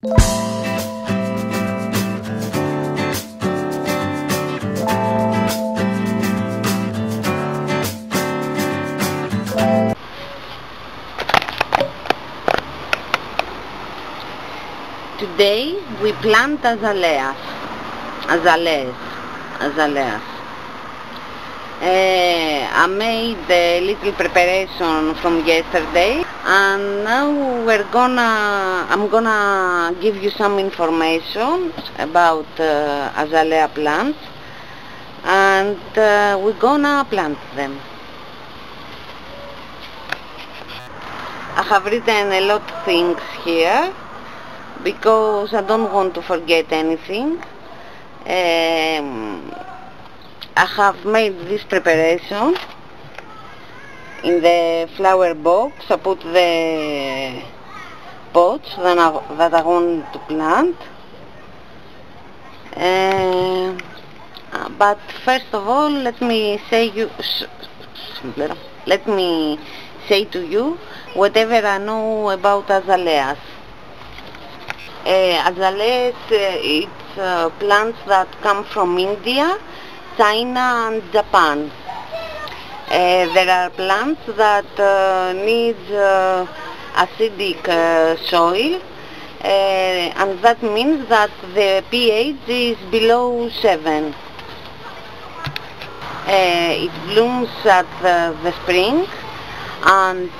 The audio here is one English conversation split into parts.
Today we plant azaleas. I made a little preparation from yesterday, and now I'm gonna give you some information about azalea plants, and we're gonna plant them. I have written a lot of things here because I don't want to forget anything. I have made this preparation in the flower box. I put the pots that I want to plant. But first of all, let me say to you whatever I know about azaleas. Azaleas, it's plants that come from India, China and Japan. There are plants that need acidic soil, and that means that the pH is below 7. It blooms at the spring, and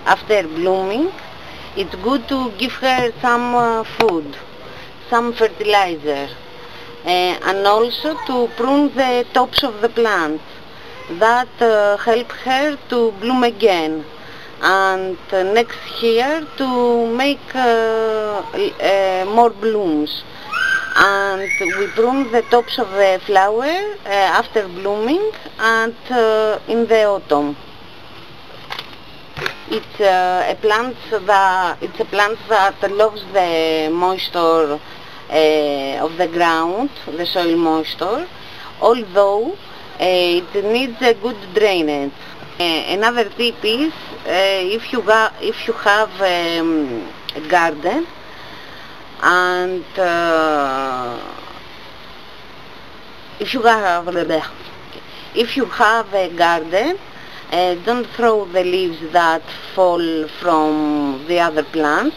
after blooming, it's good to give her some food, some fertilizer, and also to prune the tops of the plant. That help her to bloom again, and next year to make more blooms. And we prune the tops of the flower after blooming and in the autumn. It's a plant that loves the moisture of the ground, the soil moisture, although it needs a good drainage. Another tip is if you have a garden, and if you have a garden, don't throw the leaves that fall from the other plants.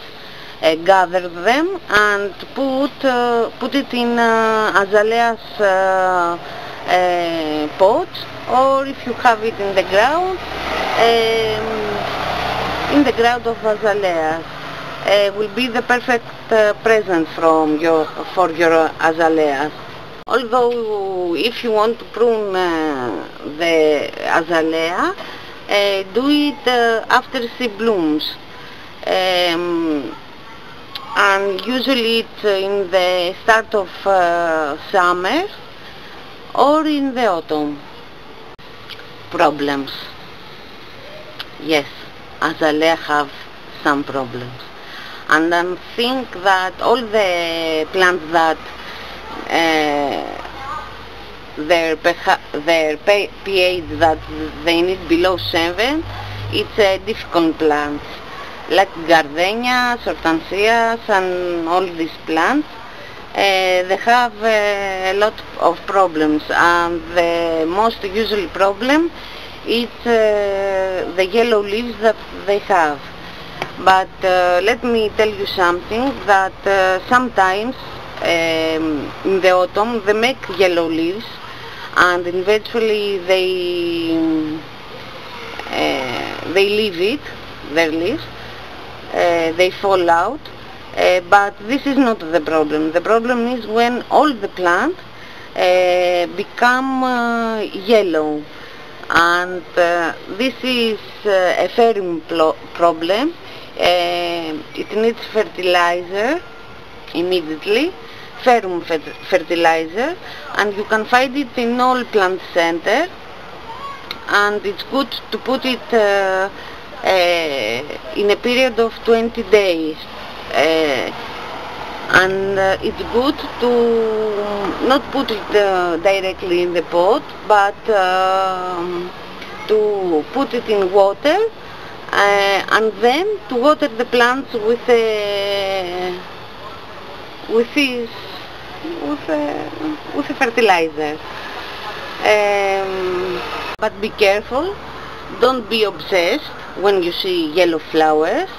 Gather them and put it in azaleas pot, or if you have it in the ground of azaleas. Will be the perfect present for your azaleas. Although if you want to prune the azalea, do it after she blooms, and usually it's in the start of summer or in the autumn. Problems. Yes, azalea have some problems, and I think that all the plants that their pH that they need below 7, it's a difficult plants, like gardenias, hortensias, and all these plants. They have a lot of problems, and the most usual problem is the yellow leaves that they have. But let me tell you something, that sometimes in the autumn they make yellow leaves, and eventually they leave it, their leaves, they fall out, but this is not the problem. The problem is when all the plant become yellow, and this is a ferrum problem. It needs fertilizer immediately, ferrum fertilizer, and you can find it in all plant center, and it's good to put it in a period of 20 days, and it's good to not put it directly in the pot, but to put it in water and then to water the plants with a fertilizer. But be careful, don't be obsessed when you see yellow flowers.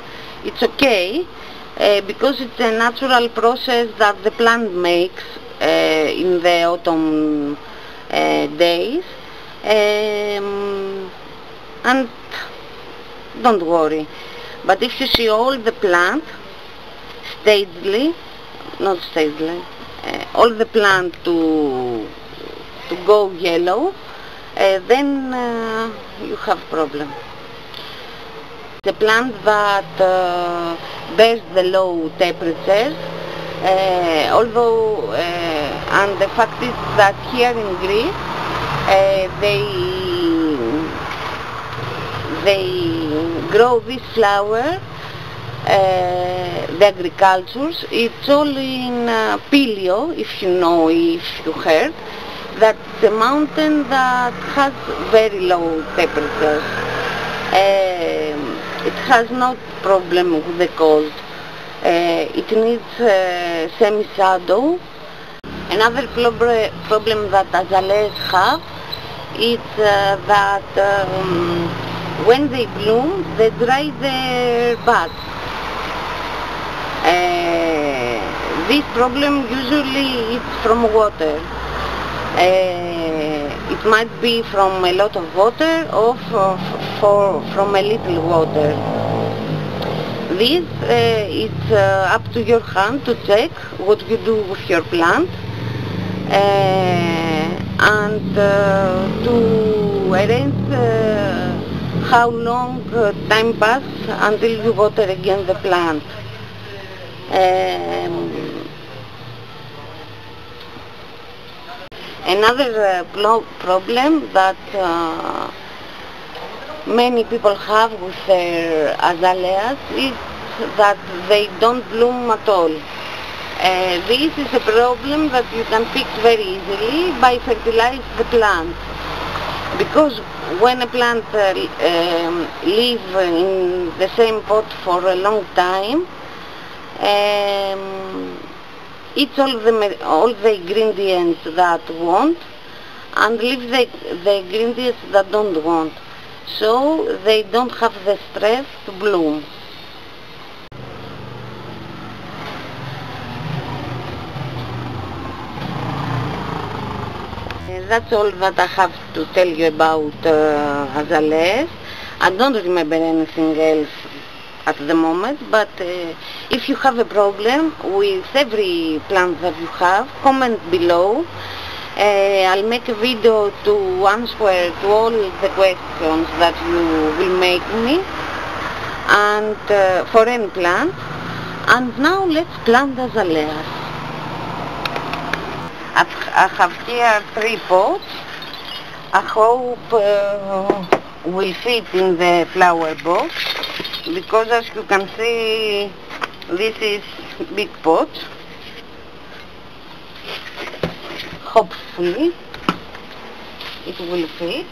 It's okay, because it's a natural process that the plant makes in the autumn days, and don't worry. But if you see all the plant all the plant to go yellow, then you have problem. The plant that bears the low temperatures, although and the fact is that here in Greece they grow this flower, the agricultures. It's all in Pylio, if you heard, that the mountain that has very low temperatures. It has no problem with the cold. It needs semi-shadow. Another problem that azaleas have is that when they bloom, they dry their buds. This problem usually is from water. It might be from a lot of water or from a little water. This is up to your hand to check what you do with your plant, and to arrange how long time pass until you water again the plant. Another problem that many people have with their azaleas is that they don't bloom at all. This is a problem that you can fix very easily by fertilizing the plant, because when a plant lives in the same pot for a long time, eats all the ingredients that want and leaves the ingredients that don't want, so they don't have the stress to bloom. That's all that I have to tell you about azaleas. I don't remember anything else at the moment, but if you have a problem with every plant that you have, comment below. I'll make a video to answer to all the questions that you will make me, and for any plant. And now let's plant azaleas. I have here 3 pots. I hope will fit in the flower box, because as you can see, this is big pot. Hopefully it will fit,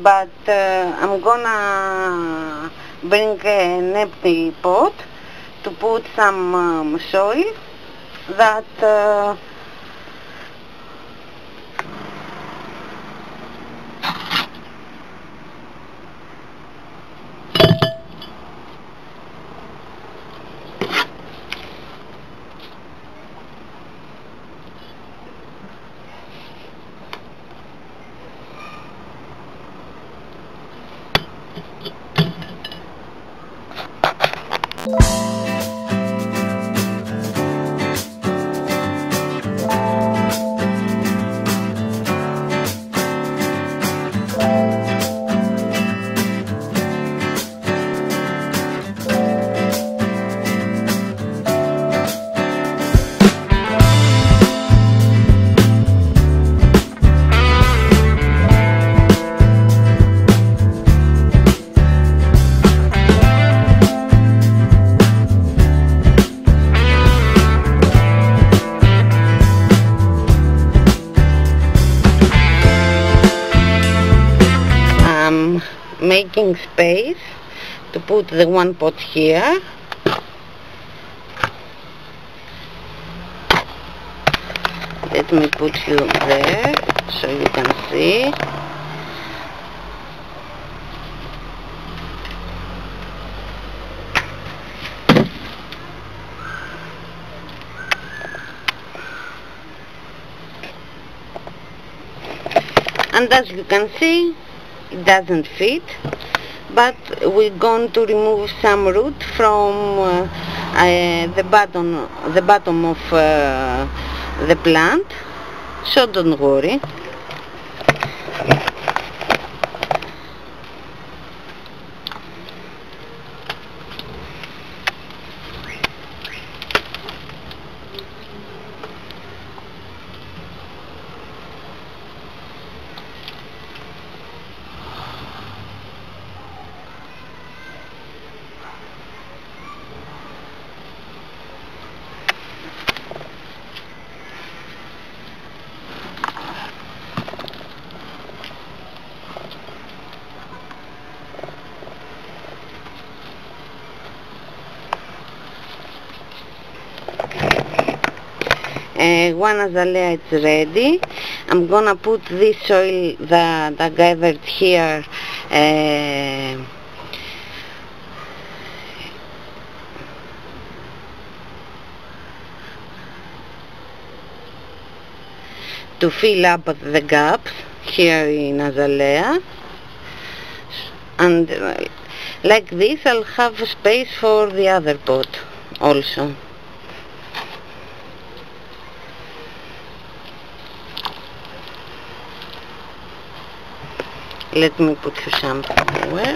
but I'm gonna bring an empty pot to put some soil that making space to put the one pot here. Let me put you there so you can see. And as you can see, it doesn't fit, but we're going to remove some root from the bottom of the plant, so don't worry. One azalea is ready. I'm gonna put this soil that I gathered here to fill up the gaps here in azalea, and like this I'll have space for the other pot also. Let me put you something somewhere.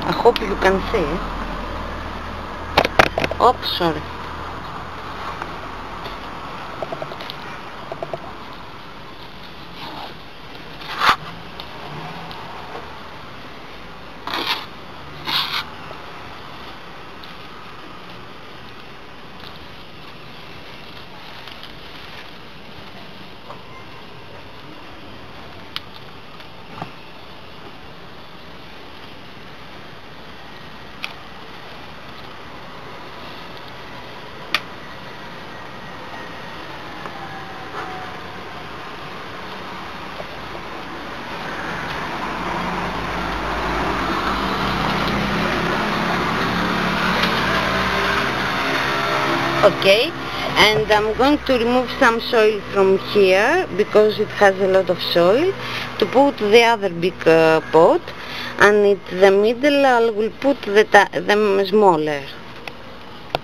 I hope you can see. Oops, sorry. Okay, and I'm going to remove some soil from here because it has a lot of soil, to put the other big pot, and in the middle I will put them smaller.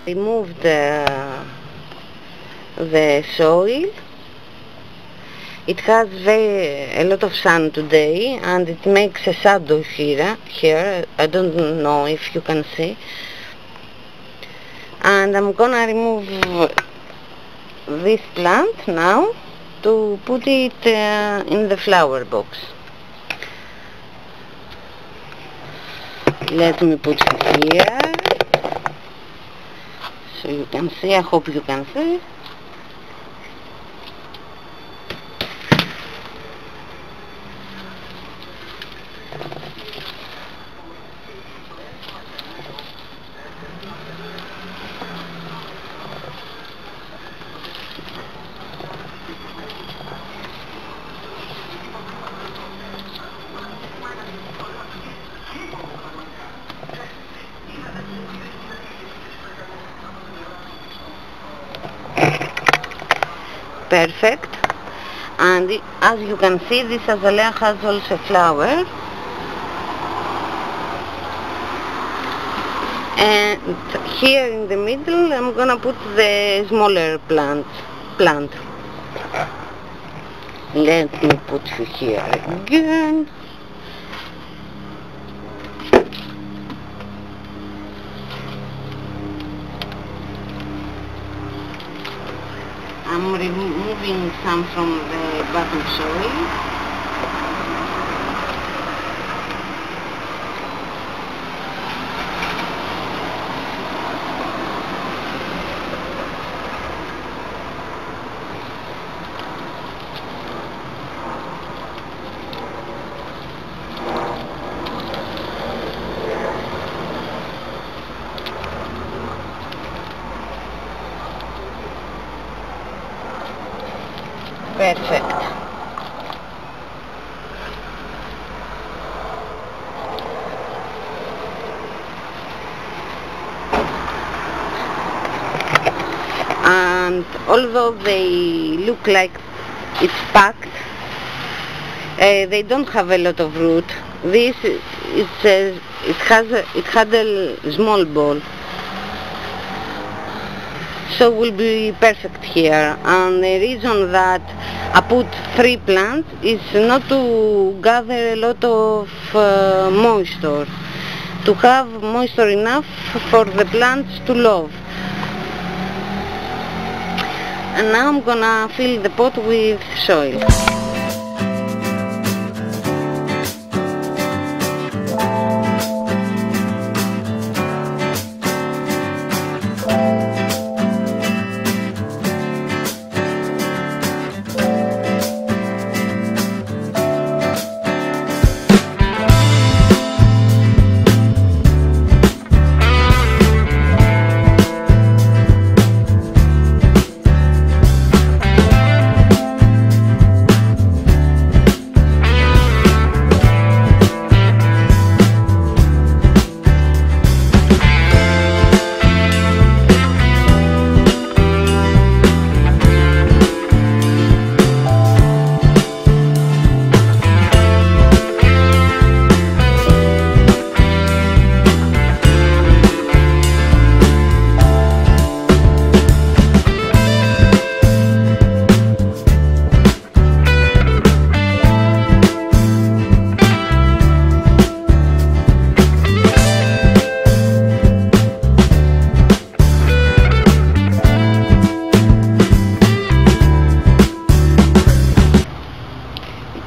Remove the soil. It has a lot of sun today, and it makes a shadow here. I don't know if you can see. And I'm gonna remove this plant now to put it in the flower box. Let me put it here so you can see. I hope you can see. Perfect. And as you can see, this azalea has also flower, and here in the middle I'm gonna put the smaller plant. Let me put you here again. I'm removing some from the bottom soil. Perfect. And although they look like it's packed, they don't have a lot of root. This it had a small ball, so will be perfect here. And the reason that I put 3 plants is not to gather a lot of moisture, to have moisture enough for the plants to love. And now I'm gonna fill the pot with soil.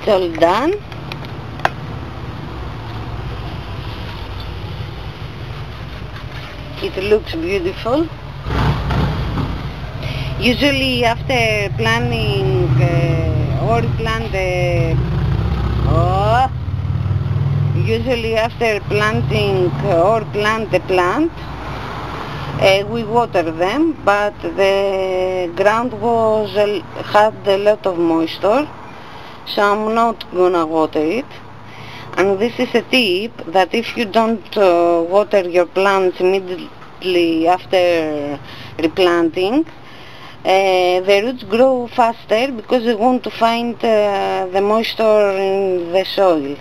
It's all done. It looks beautiful. Usually after planting or plant the plant, we water them, but the ground had a lot of moisture, so I'm not gonna water it. And this is a tip that if you don't water your plants immediately after replanting, the roots grow faster because they want to find the moisture in the soil.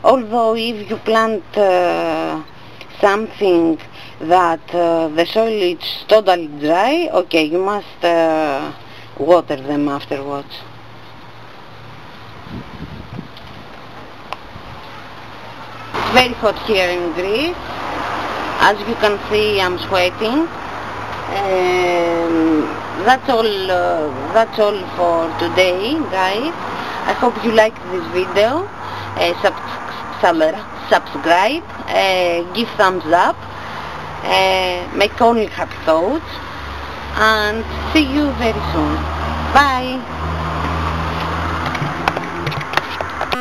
Although if you plant something that the soil is totally dry, okay, you must water them afterwards. It's very hot here in Greece. As you can see, I'm sweating. That's all for today, guys. I hope you like this video. Subscribe, give thumbs up, make only happy thoughts, and see you very soon. Bye.